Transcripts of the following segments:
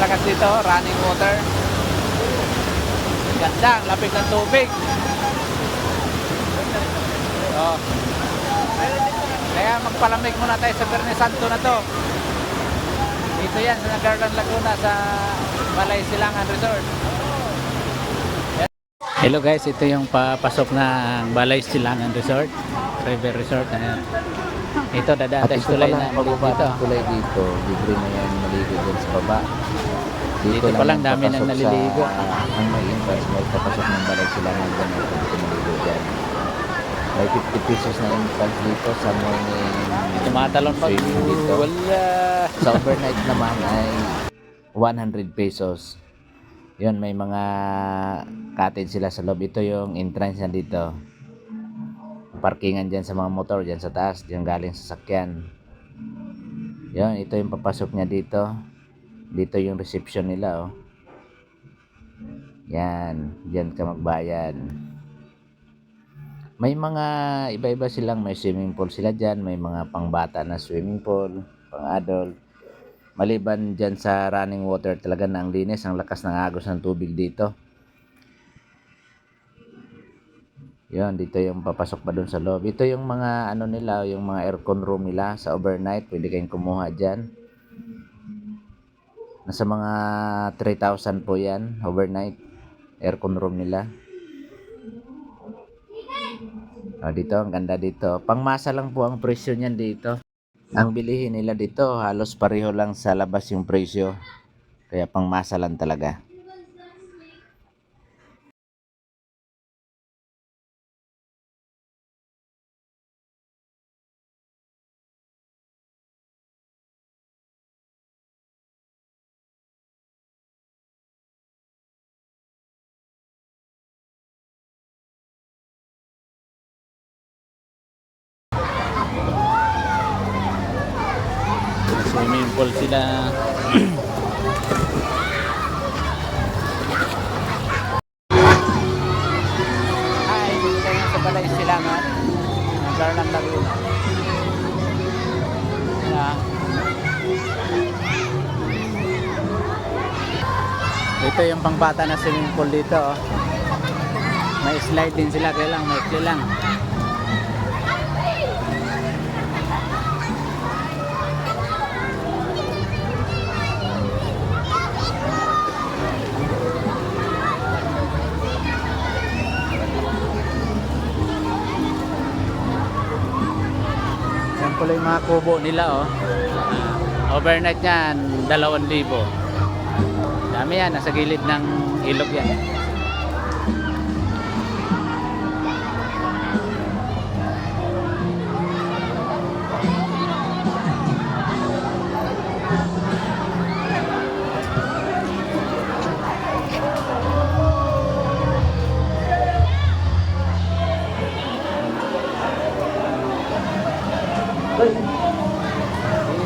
lakas dito, running water. Ganda, ang lapig ng tubig. Oh. Kaya magpalamig muna tayo sa Berne Santo na to. Dito yan sa Garland Laguna sa Balay Silangan Resort. Hello guys, ito yung papasok ng Balay Silangan Resort, River Resort. Ayan. Ito dadaan tayo tulay na dito. Tulay dito, libre na yan maligo dyan sa baba. Dito pa lang dami nang naliligo. Ang may entrance mo, papasok ng Balay Silangan dyan, pwede maligo dyan. May 50 pesos na entrance dito sa morning. Tumatalon pa dito. Wala. Sa overnight naman ay 100 pesos. Yun, may mga cottage sila sa loob. Ito yung entrance na dito. Parkingan dyan sa mga motor, dyan sa taas, dyan galing sa sakyan. Yun, ito yung papasok niya dito. Dito yung reception nila, oh. Yan, dyan ka magbayad. May mga iba-iba silang, may swimming pool sila dyan, may mga pangbata na swimming pool, pang adult. Maliban dyan sa running water, talaga na ang linis, ang lakas ng agos ng tubig dito. Yun, dito yung papasok pa dun sa loob. Ito yung mga ano nila, yung mga aircon room nila sa overnight, pwede kayong kumuha dyan. Nasa mga 3,000 po yan, overnight, aircon room nila. Dito, ang ganda dito. Pangmasa lang po ang presyo niyan dito. Ang bilihin nila dito, halos pareho lang sa labas yung presyo. Kaya pangmasa lang talaga. Swimming pool sila. Hi, dito tayo sa Balay Silangan ng Garland Laguna. Yeah. Ito yung pangbata na swimming pool dito, oh. May slide din sila, kaya lang maikli lang. Pala yung mga kubo nila, oh. Overnight yan 2,000. Dami yan, nasa gilid ng ilog yan.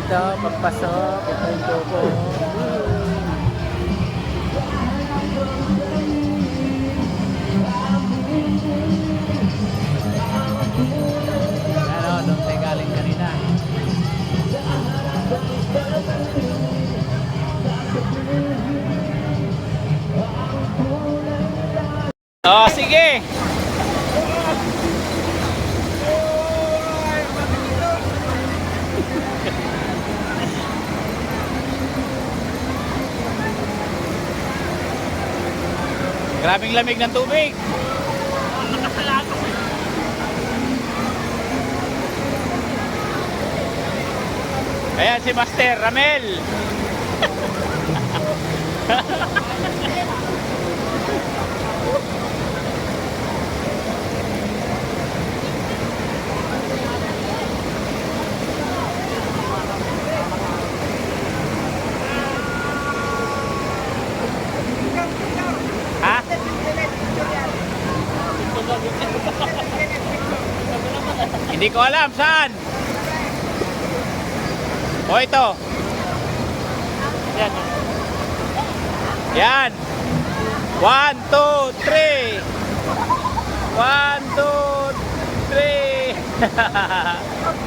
Dito, pagpasok, ito yung kubo. Ano, doon tayo galing kanina. Oh, sige! Grabing lamig ng tubig. Ayan si Master Ramel. Ha? Hindi ko alam saan. O ito. Yan. Yan. 1, 2, 3. 1, 2, 3.